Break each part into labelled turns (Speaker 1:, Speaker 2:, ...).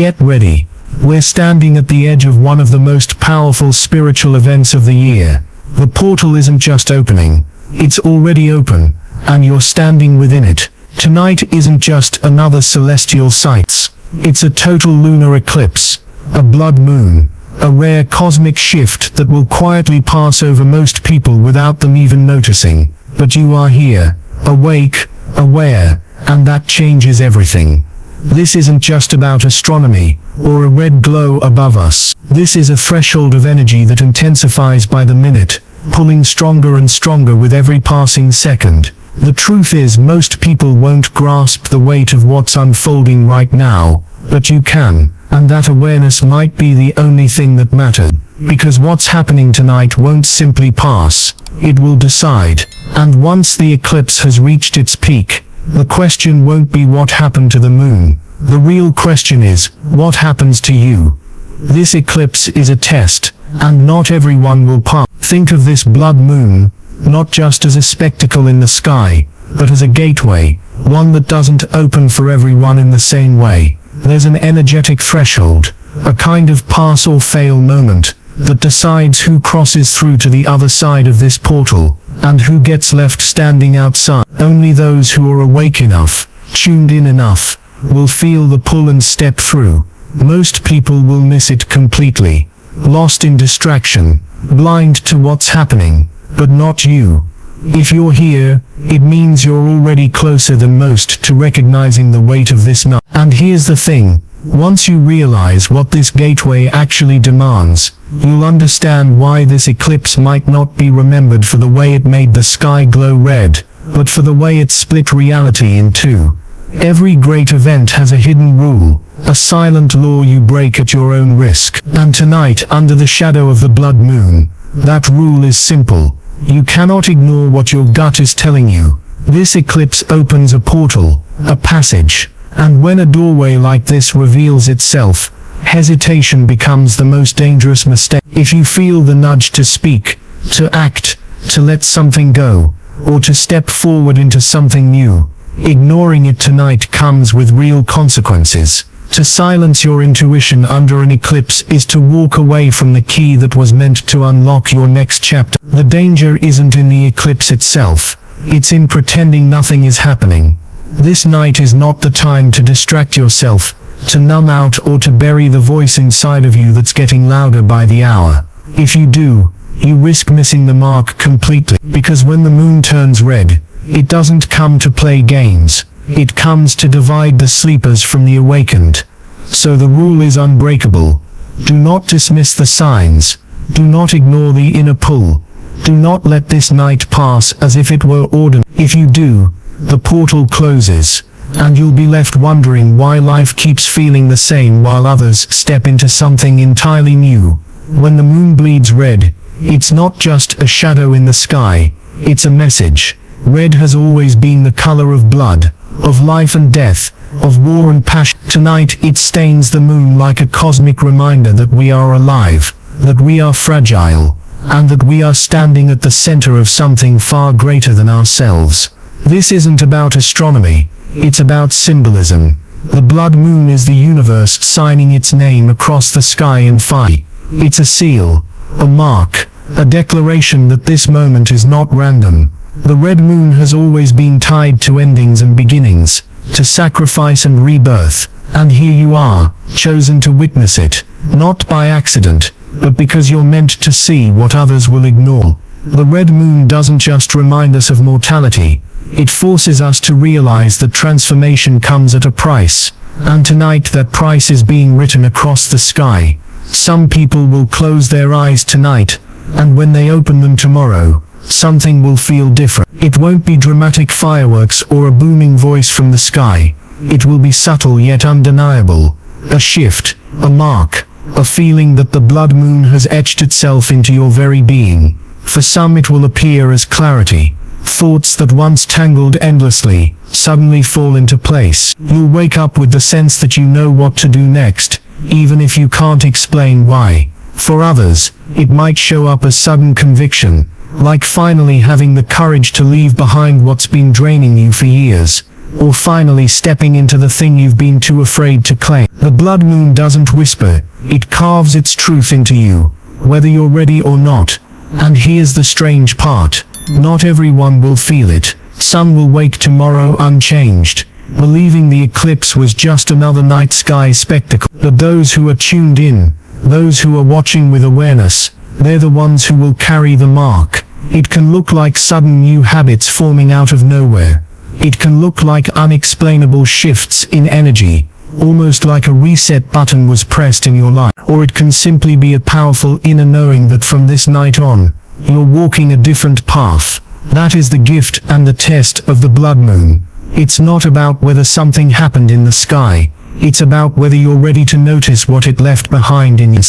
Speaker 1: Get ready. We're standing at the edge of one of the most powerful spiritual events of the year. The portal isn't just opening, it's already open, and you're standing within it. Tonight isn't just another celestial sight. It's a total lunar eclipse, a blood moon, a rare cosmic shift that will quietly pass over most people without them even noticing. But you are here, awake, aware, and that changes everything. This isn't just about astronomy, or a red glow above us. This is a threshold of energy that intensifies by the minute, pulling stronger and stronger with every passing second. The truth is, most people won't grasp the weight of what's unfolding right now, but you can, and that awareness might be the only thing that matters. Because what's happening tonight won't simply pass, it will decide. And once the eclipse has reached its peak, the question won't be what happened to the moon. The real question is, what happens to you? This eclipse is a test, and not everyone will pass. Think of this blood moon, not just as a spectacle in the sky, but as a gateway, one that doesn't open for everyone in the same way. There's an energetic threshold, a kind of pass or fail moment, that decides who crosses through to the other side of this portal, and who gets left standing outside. Only those who are awake enough, tuned in enough, will feel the pull and step through. Most people will miss it completely, lost in distraction, blind to what's happening, but not you. If you're here, it means you're already closer than most to recognizing the weight of this night. And here's the thing, once you realize what this gateway actually demands, you'll understand why this eclipse might not be remembered for the way it made the sky glow red, but for the way it split reality in two. Every great event has a hidden rule, a silent law you break at your own risk. And tonight, under the shadow of the blood moon, that rule is simple. You cannot ignore what your gut is telling you. This eclipse opens a portal, a passage, and when a doorway like this reveals itself, hesitation becomes the most dangerous mistake. If you feel the nudge to speak, to act, to let something go, or to step forward into something new, ignoring it tonight comes with real consequences. To silence your intuition under an eclipse is to walk away from the key that was meant to unlock your next chapter. The danger isn't in the eclipse itself, it's in pretending nothing is happening. This night is not the time to distract yourself, to numb out, or to bury the voice inside of you that's getting louder by the hour. If you do, you risk missing the mark completely. Because when the moon turns red, it doesn't come to play games. It comes to divide the sleepers from the awakened. So the rule is unbreakable. Do not dismiss the signs. Do not ignore the inner pull. Do not let this night pass as if it were ordinary. If you do, the portal closes, and you'll be left wondering why life keeps feeling the same while others step into something entirely new. When the moon bleeds red, it's not just a shadow in the sky, it's a message. Red has always been the color of blood, of life and death, of war and passion. Tonight it stains the moon like a cosmic reminder that we are alive, that we are fragile, and that we are standing at the center of something far greater than ourselves. This isn't about astronomy, it's about symbolism. The blood moon is the universe signing its name across the sky in fire. It's a seal, a mark, a declaration that this moment is not random. The red moon has always been tied to endings and beginnings, to sacrifice and rebirth, and here you are, chosen to witness it, not by accident, but because you're meant to see what others will ignore. The red moon doesn't just remind us of mortality, it forces us to realize that transformation comes at a price, and tonight that price is being written across the sky. Some people will close their eyes tonight, and when they open them tomorrow, something will feel different. It won't be dramatic fireworks or a booming voice from the sky. It will be subtle yet undeniable. A shift, a mark, a feeling that the blood moon has etched itself into your very being. For some it will appear as clarity. Thoughts that once tangled endlessly, suddenly fall into place. You'll wake up with the sense that you know what to do next, even if you can't explain why. For others, it might show up as sudden conviction, like finally having the courage to leave behind what's been draining you for years. or finally stepping into the thing you've been too afraid to claim. The blood moon doesn't whisper, it carves its truth into you, whether you're ready or not. And here's the strange part. Not everyone will feel it. Some will wake tomorrow unchanged, believing the eclipse was just another night sky spectacle. But those who are tuned in, those who are watching with awareness, they're the ones who will carry the mark. It can look like sudden new habits forming out of nowhere. It can look like unexplainable shifts in energy, almost like a reset button was pressed in your life. Or it can simply be a powerful inner knowing that from this night on, you're walking a different path. That is the gift and the test of the blood moon. It's not about whether something happened in the sky. It's about whether you're ready to notice what it left behind in you.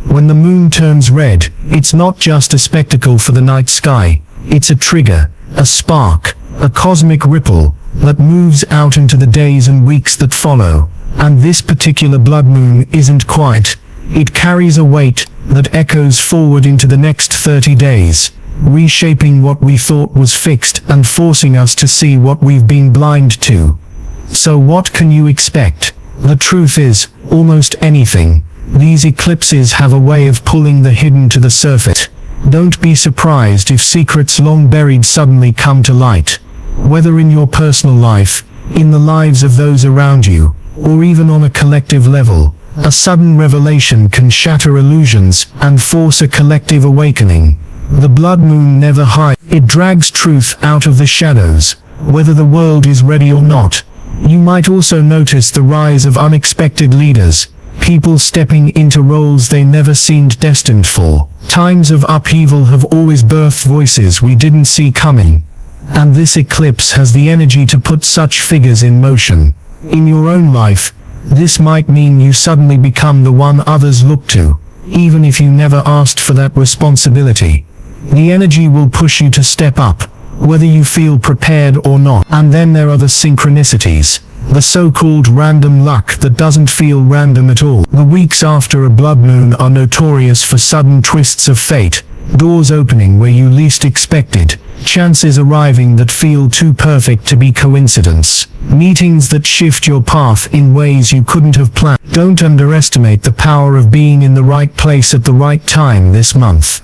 Speaker 1: When the moon turns red, it's not just a spectacle for the night sky. It's a trigger, a spark, a cosmic ripple that moves out into the days and weeks that follow. And this particular blood moon isn't quiet. It carries a weight that echoes forward into the next 30 days, reshaping what we thought was fixed and forcing us to see what we've been blind to. So what can you expect? The truth is, almost anything. These eclipses have a way of pulling the hidden to the surface. Don't be surprised if secrets long buried suddenly come to light. Whether in your personal life, in the lives of those around you, or even on a collective level, a sudden revelation can shatter illusions and force a collective awakening. The blood moon never hides. It drags truth out of the shadows, whether the world is ready or not. You might also notice the rise of unexpected leaders, people stepping into roles they never seemed destined for. Times of upheaval have always birthed voices we didn't see coming. And this eclipse has the energy to put such figures in motion. In your own life, this might mean you suddenly become the one others look to, even if you never asked for that responsibility. The energy will push you to step up, whether you feel prepared or not. And then there are the synchronicities, the so-called random luck that doesn't feel random at all. The weeks after a blood moon are notorious for sudden twists of fate, doors opening where you least expected, chances arriving that feel too perfect to be coincidence, meetings that shift your path in ways you couldn't have planned. Don't underestimate the power of being in the right place at the right time this month.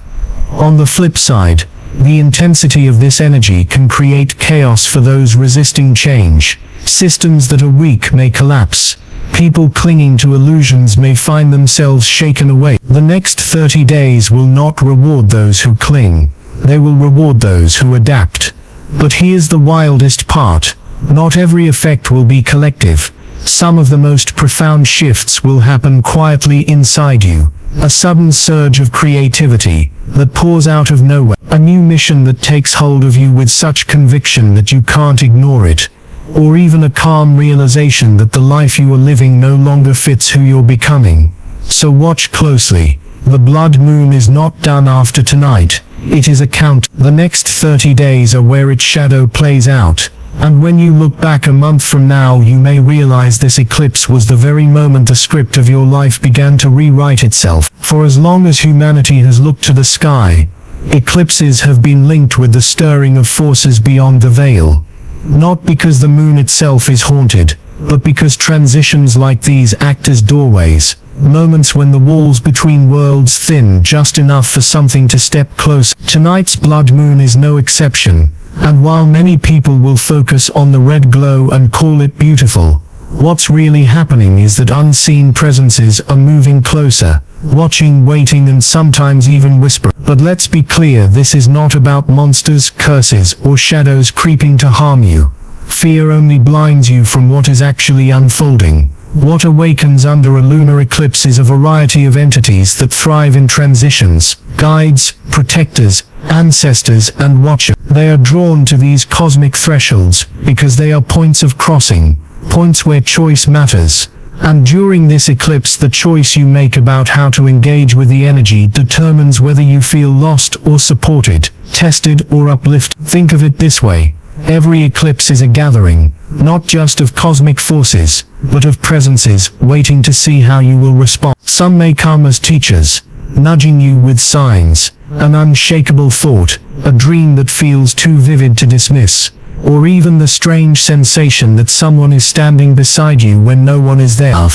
Speaker 1: On the flip side, the intensity of this energy can create chaos for those resisting change. Systems that are weak may collapse. People clinging to illusions may find themselves shaken away. The next 30 days will not reward those who cling. They will reward those who adapt. But here's the wildest part. Not every effect will be collective. Some of the most profound shifts will happen quietly inside you. A sudden surge of creativity that pours out of nowhere. A new mission that takes hold of you with such conviction that you can't ignore it. Or even a calm realization that the life you are living no longer fits who you're becoming. So watch closely. The blood moon is not done after tonight. It is a count. The next 30 days are where its shadow plays out. And when you look back a month from now, you may realize this eclipse was the very moment the script of your life began to rewrite itself. For as long as humanity has looked to the sky, eclipses have been linked with the stirring of forces beyond the veil. Not because the moon itself is haunted, but because transitions like these act as doorways, moments when the walls between worlds thin just enough for something to step close. Tonight's blood moon is no exception, and while many people will focus on the red glow and call it beautiful, what's really happening is that unseen presences are moving closer, watching, waiting, and sometimes even whispering. But let's be clear, this is not about monsters, curses, or shadows creeping to harm you. Fear only blinds you from what is actually unfolding. What awakens under a lunar eclipse is a variety of entities that thrive in transitions: guides, protectors, ancestors, and watchers. They are drawn to these cosmic thresholds because they are points of crossing, points where choice matters. And during this eclipse, the choice you make about how to engage with the energy determines whether you feel lost or supported, tested or uplifted. Think of it this way. Every eclipse is a gathering, not just of cosmic forces, but of presences waiting to see how you will respond. Some may come as teachers, nudging you with signs, an unshakable thought, a dream that feels too vivid to dismiss. or even the strange sensation that someone is standing beside you when no one is there.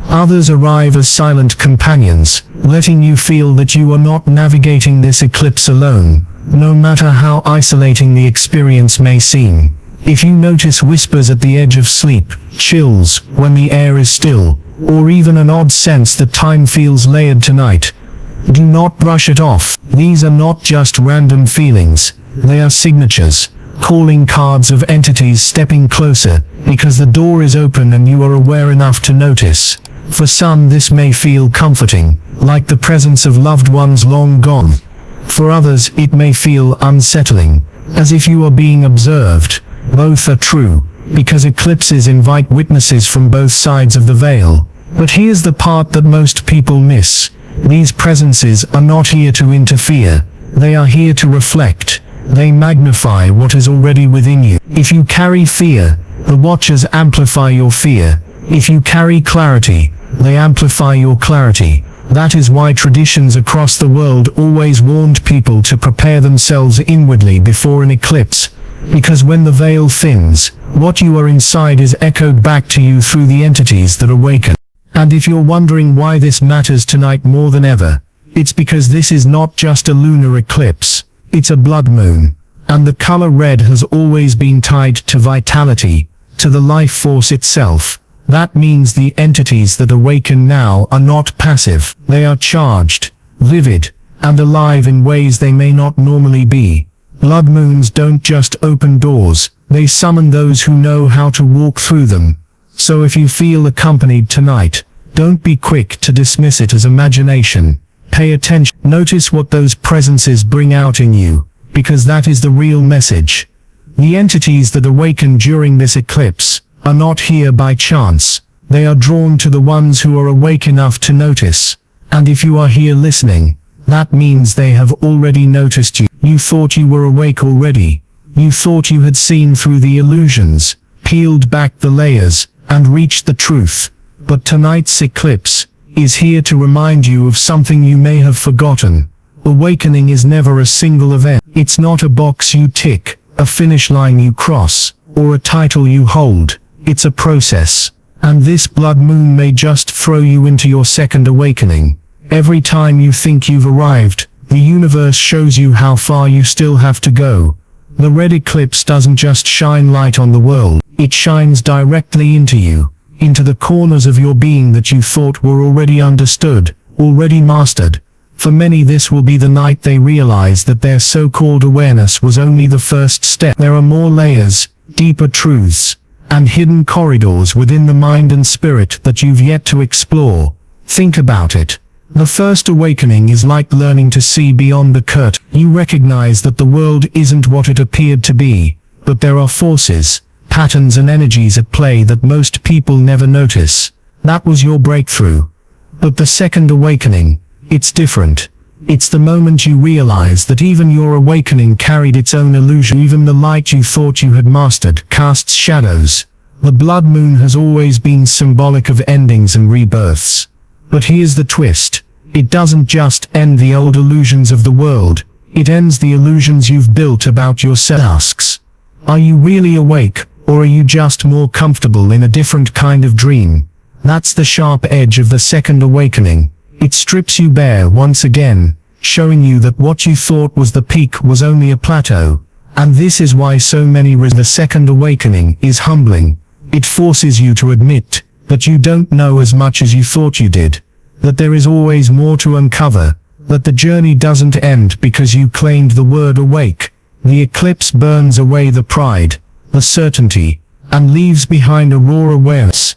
Speaker 1: Others arrive as silent companions, letting you feel that you are not navigating this eclipse alone, no matter how isolating the experience may seem. If you notice whispers at the edge of sleep, chills when the air is still, or even an odd sense that time feels layered tonight, do not brush it off. These are not just random feelings, they are signatures, calling cards of entities stepping closer, because the door is open and you are aware enough to notice. For some this may feel comforting, like the presence of loved ones long gone. For others it may feel unsettling, as if you are being observed. Both are true, because eclipses invite witnesses from both sides of the veil. But here's the part that most people miss. These presences are not here to interfere. They are here to reflect. They magnify what is already within you. If you carry fear, the watchers amplify your fear. If you carry clarity, they amplify your clarity. That is why traditions across the world always warned people to prepare themselves inwardly before an eclipse. Because when the veil thins, what you are inside is echoed back to you through the entities that awaken. And if you're wondering why this matters tonight more than ever, it's because this is not just a lunar eclipse, it's a blood moon. And the color red has always been tied to vitality, to the life force itself. That means the entities that awaken now are not passive. They are charged, vivid, and alive in ways they may not normally be. Blood moons don't just open doors, they summon those who know how to walk through them. So if you feel accompanied tonight, don't be quick to dismiss it as imagination. Pay attention. Notice what those presences bring out in you, because that is the real message. The entities that awaken during this eclipse are not here by chance. They are drawn to the ones who are awake enough to notice. And if you are here listening, that means they have already noticed you. You thought you were awake already. You thought you had seen through the illusions, peeled back the layers, and reached the truth. But tonight's eclipse is here to remind you of something you may have forgotten. Awakening is never a single event. It's not a box you tick, a finish line you cross, or a title you hold. It's a process. And this blood moon may just throw you into your second awakening. Every time you think you've arrived, the universe shows you how far you still have to go. The red eclipse doesn't just shine light on the world, it shines directly into you, into the corners of your being that you thought were already understood, already mastered. For many this will be the night they realize that their so-called awareness was only the first step. There are more layers, deeper truths, and hidden corridors within the mind and spirit that you've yet to explore. Think about it. The first awakening is like learning to see beyond the curtain. You recognize that the world isn't what it appeared to be, but there are forces, patterns and energies at play that most people never notice. That was your breakthrough. But the second awakening, it's different. It's the moment you realize that even your awakening carried its own illusion. Even the light you thought you had mastered casts shadows. The blood moon has always been symbolic of endings and rebirths. But here's the twist. It doesn't just end the old illusions of the world, it ends the illusions you've built about yourself. Asks, are you really awake, or are you just more comfortable in a different kind of dream? That's the sharp edge of the second awakening. It strips you bare once again, showing you that what you thought was the peak was only a plateau. And this is why so many the second awakening is humbling. It forces you to admit that you don't know as much as you thought you did, that there is always more to uncover, that the journey doesn't end because you claimed the word awake. The eclipse burns away the pride, the certainty, and leaves behind a raw awareness.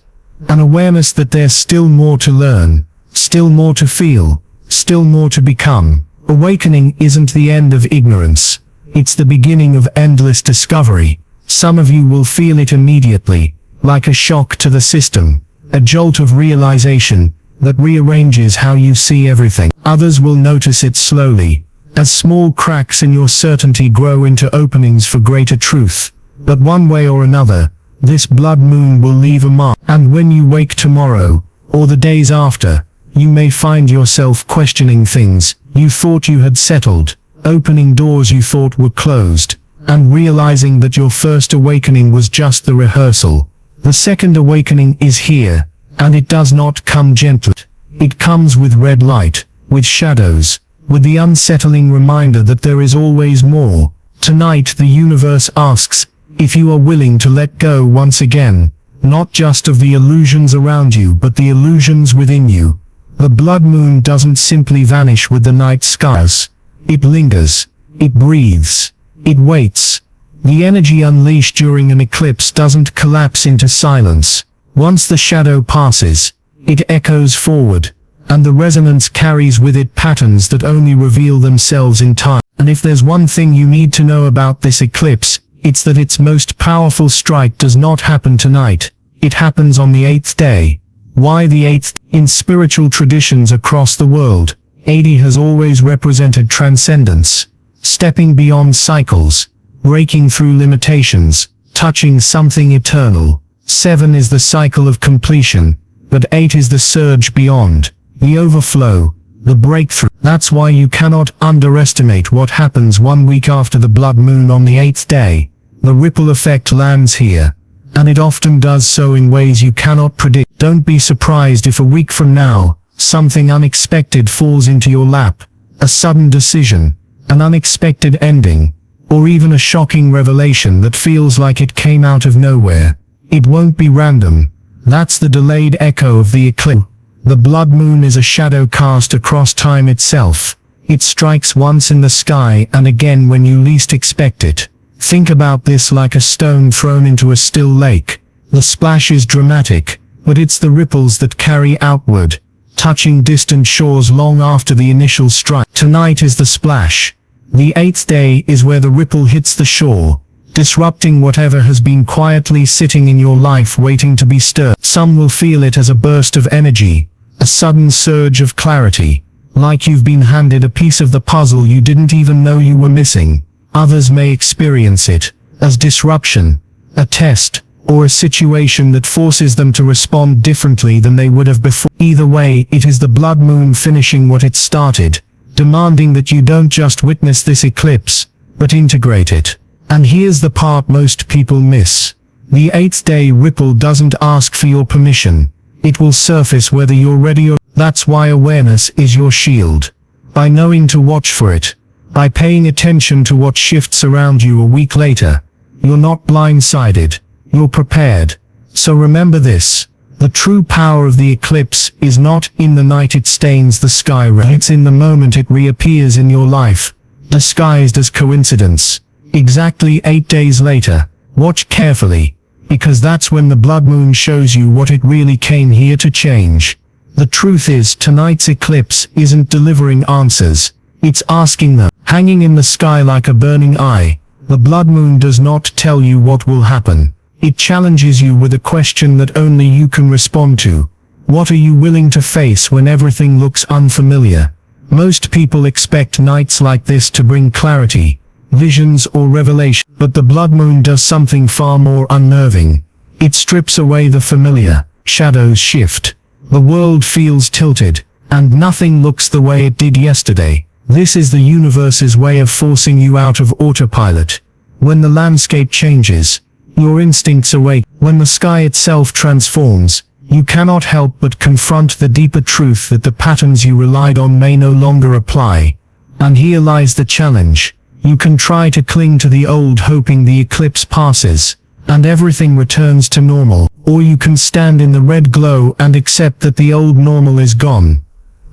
Speaker 1: An awareness that there's still more to learn, still more to feel, still more to become. Awakening isn't the end of ignorance, it's the beginning of endless discovery. Some of you will feel it immediately, like a shock to the system, a jolt of realization that rearranges how you see everything. Others will notice it slowly, as small cracks in your certainty grow into openings for greater truth. But one way or another, this blood moon will leave a mark. And when you wake tomorrow, or the days after, you may find yourself questioning things you thought you had settled, opening doors you thought were closed, and realizing that your first awakening was just the rehearsal. The second awakening is here, and it does not come gently. It comes with red light, with shadows, with the unsettling reminder that there is always more. Tonight the universe asks if you are willing to let go once again, not just of the illusions around you but the illusions within you. The blood moon doesn't simply vanish with the night skies. It lingers, it breathes, it waits. The energy unleashed during an eclipse doesn't collapse into silence. Once the shadow passes, it echoes forward, and the resonance carries with it patterns that only reveal themselves in time. And if there's one thing you need to know about this eclipse, it's that its most powerful strike does not happen tonight. It happens on the 8th day. Why the 8th? In spiritual traditions across the world, 80 has always represented transcendence, stepping beyond cycles, breaking through limitations, touching something eternal. 7 is the cycle of completion, but 8 is the surge beyond, the overflow, the breakthrough. That's why you cannot underestimate what happens 1 week after the blood moon on the 8th day. The ripple effect lands here, and it often does so in ways you cannot predict. Don't be surprised if a week from now, something unexpected falls into your lap, a sudden decision, an unexpected ending, or even a shocking revelation that feels like it came out of nowhere. It won't be random. That's the delayed echo of the eclipse. The blood moon is a shadow cast across time itself. It strikes once in the sky and again when you least expect it. Think about this like a stone thrown into a still lake. The splash is dramatic, but it's the ripples that carry outward, touching distant shores long after the initial strike. Tonight is the splash. The 8th day is where the ripple hits the shore, disrupting whatever has been quietly sitting in your life waiting to be stirred. Some will feel it as a burst of energy, a sudden surge of clarity, like you've been handed a piece of the puzzle you didn't even know you were missing. Others may experience it as disruption, a test, or a situation that forces them to respond differently than they would have before. Either way, it is the blood moon finishing what it started, demanding that you don't just witness this eclipse, but integrate it. And here's the part most people miss. The 8th day ripple doesn't ask for your permission. It will surface whether you're ready or... That's why awareness is your shield. By knowing to watch for it, by paying attention to what shifts around you a week later, you're not blindsided, you're prepared. So remember this, the true power of the eclipse is not in the night it stains the sky red. It's in the moment it reappears in your life, disguised as coincidence. Exactly 8 days later, watch carefully, because that's when the blood moon shows you what it really came here to change. The truth is, tonight's eclipse isn't delivering answers, it's asking them. Hanging in the sky like a burning eye, the blood moon does not tell you what will happen. It challenges you with a question that only you can respond to. What are you willing to face when everything looks unfamiliar? Most people expect nights like this to bring clarity, visions or revelation, but the blood moon does something far more unnerving. It strips away the familiar, shadows shift, the world feels tilted, and nothing looks the way it did yesterday. This is the universe's way of forcing you out of autopilot. When the landscape changes, your instincts awake. When the sky itself transforms, you cannot help but confront the deeper truth that the patterns you relied on may no longer apply. And here lies the challenge. You can try to cling to the old hoping the eclipse passes, and everything returns to normal, or you can stand in the red glow and accept that the old normal is gone.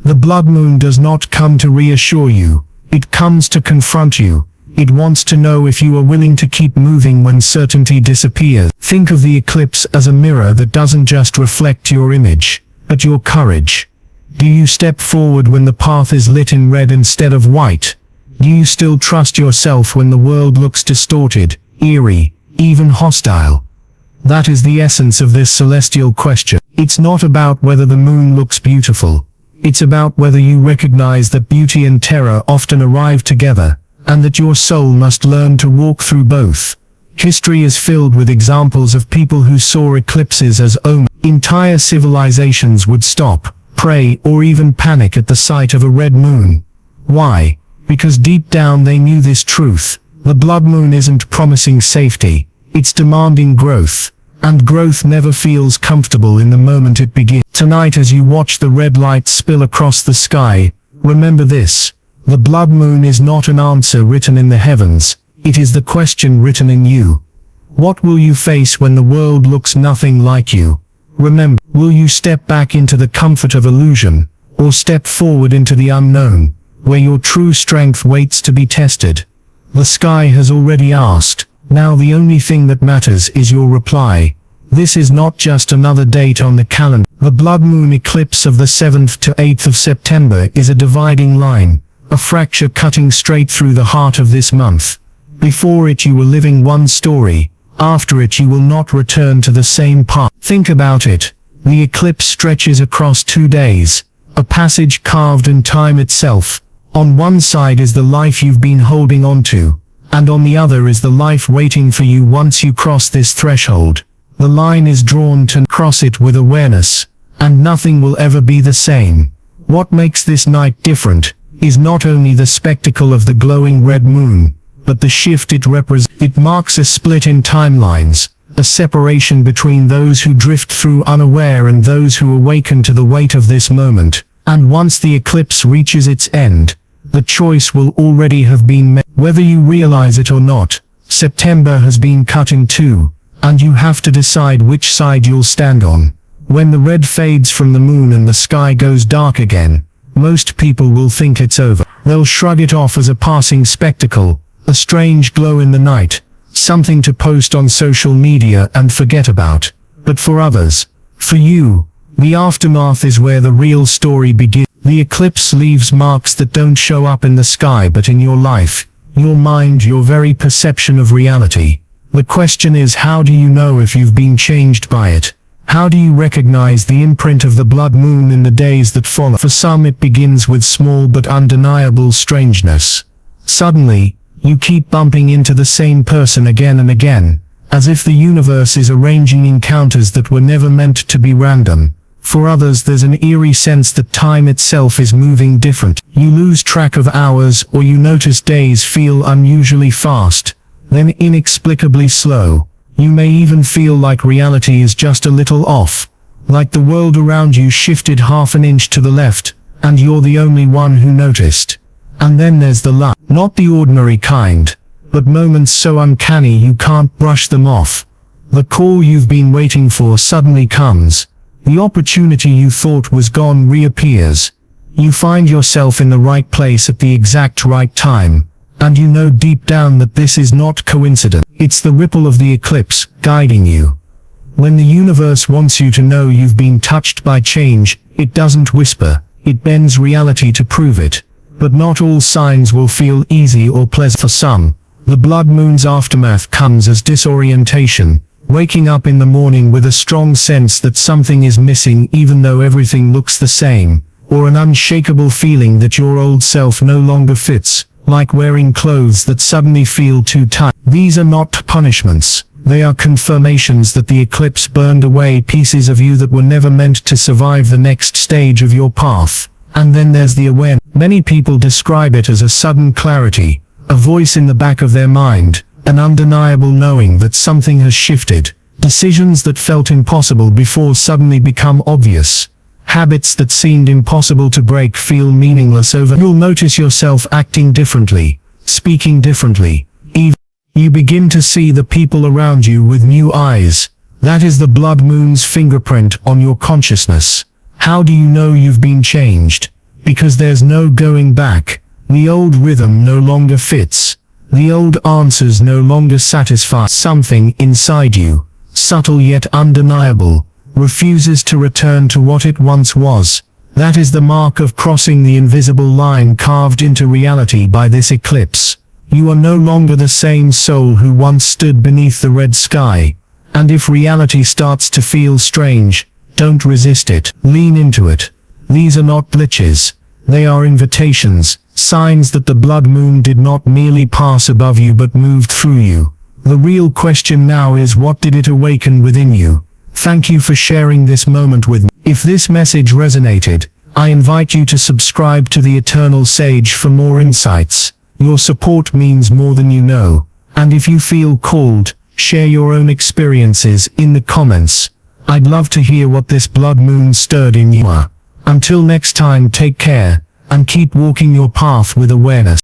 Speaker 1: The blood moon does not come to reassure you, it comes to confront you. It wants to know if you are willing to keep moving when certainty disappears. Think of the eclipse as a mirror that doesn't just reflect your image, but your courage. Do you step forward when the path is lit in red instead of white? Do you still trust yourself when the world looks distorted, eerie, even hostile? That is the essence of this celestial question. It's not about whether the moon looks beautiful. It's about whether you recognize that beauty and terror often arrive together, and that your soul must learn to walk through both. History is filled with examples of people who saw eclipses as omens. Entire civilizations would stop, pray, or even panic at the sight of a red moon. Why? Because deep down they knew this truth. The blood moon isn't promising safety, it's demanding growth. And growth never feels comfortable in the moment it begins. Tonight, as you watch the red light spill across the sky, remember this: the blood moon is not an answer written in the heavens, it is the question written in you. What will you face when the world looks nothing like you? Remember, will you step back into the comfort of illusion, or step forward into the unknown, where your true strength waits to be tested? The sky has already asked. Now the only thing that matters is your reply. This is not just another date on the calendar. The blood moon eclipse of the 7th to 8th of September is a dividing line, a fracture cutting straight through the heart of this month. Before it you were living one story, after it you will not return to the same path. Think about it. The eclipse stretches across 2 days, a passage carved in time itself. On one side is the life you've been holding on to, and on the other is the life waiting for you once you cross this threshold. The line is drawn to cross it with awareness, and nothing will ever be the same. What makes this night different is not only the spectacle of the glowing red moon, but the shift it represents. It marks a split in timelines, a separation between those who drift through unaware and those who awaken to the weight of this moment. And once the eclipse reaches its end, the choice will already have been made. Whether you realize it or not, September has been cut in two, and you have to decide which side you'll stand on. When the red fades from the moon and the sky goes dark again, most people will think it's over. They'll shrug it off as a passing spectacle, a strange glow in the night, something to post on social media and forget about. But for others, for you, the aftermath is where the real story begins. The eclipse leaves marks that don't show up in the sky but in your life, your mind, your very perception of reality. The question is, how do you know if you've been changed by it? How do you recognize the imprint of the blood moon in the days that follow? For some it begins with small but undeniable strangeness. Suddenly, you keep bumping into the same person again and again, as if the universe is arranging encounters that were never meant to be random. For others there's an eerie sense that time itself is moving different. You lose track of hours, or you notice days feel unusually fast, then inexplicably slow. You may even feel like reality is just a little off, like the world around you shifted half an inch to the left, and you're the only one who noticed. And then there's the luck, not the ordinary kind, but moments so uncanny you can't brush them off. The call you've been waiting for suddenly comes. The opportunity you thought was gone reappears. You find yourself in the right place at the exact right time, and you know deep down that this is not coincidence. It's the ripple of the eclipse, guiding you. When the universe wants you to know you've been touched by change, it doesn't whisper, it bends reality to prove it. But not all signs will feel easy or pleasant. For some, the blood moon's aftermath comes as disorientation, waking up in the morning with a strong sense that something is missing even though everything looks the same, or an unshakable feeling that your old self no longer fits, like wearing clothes that suddenly feel too tight. These are not punishments, they are confirmations that the eclipse burned away pieces of you that were never meant to survive the next stage of your path. And then there's the awareness. Many people describe it as a sudden clarity, a voice in the back of their mind, an undeniable knowing that something has shifted. Decisions that felt impossible before suddenly become obvious. Habits that seemed impossible to break feel meaningless over. You'll notice yourself acting differently, speaking differently. Even you begin to see the people around you with new eyes. That is the blood moon's fingerprint on your consciousness. How do you know you've been changed? Because there's no going back. The old rhythm no longer fits. The old answers no longer satisfy. Something inside you, subtle yet undeniable, refuses to return to what it once was. That is the mark of crossing the invisible line carved into reality by this eclipse. You are no longer the same soul who once stood beneath the red sky. And if reality starts to feel strange, don't resist it. Lean into it. These are not glitches. They are invitations, signs that the blood moon did not merely pass above you but moved through you. The real question now is, what did it awaken within you? Thank you for sharing this moment with me. If this message resonated, I invite you to subscribe to the Eternal Sage for more insights. Your support means more than you know, and if you feel called, share your own experiences in the comments. I'd love to hear what this blood moon stirred in you. Until next time, take care, and keep walking your path with awareness.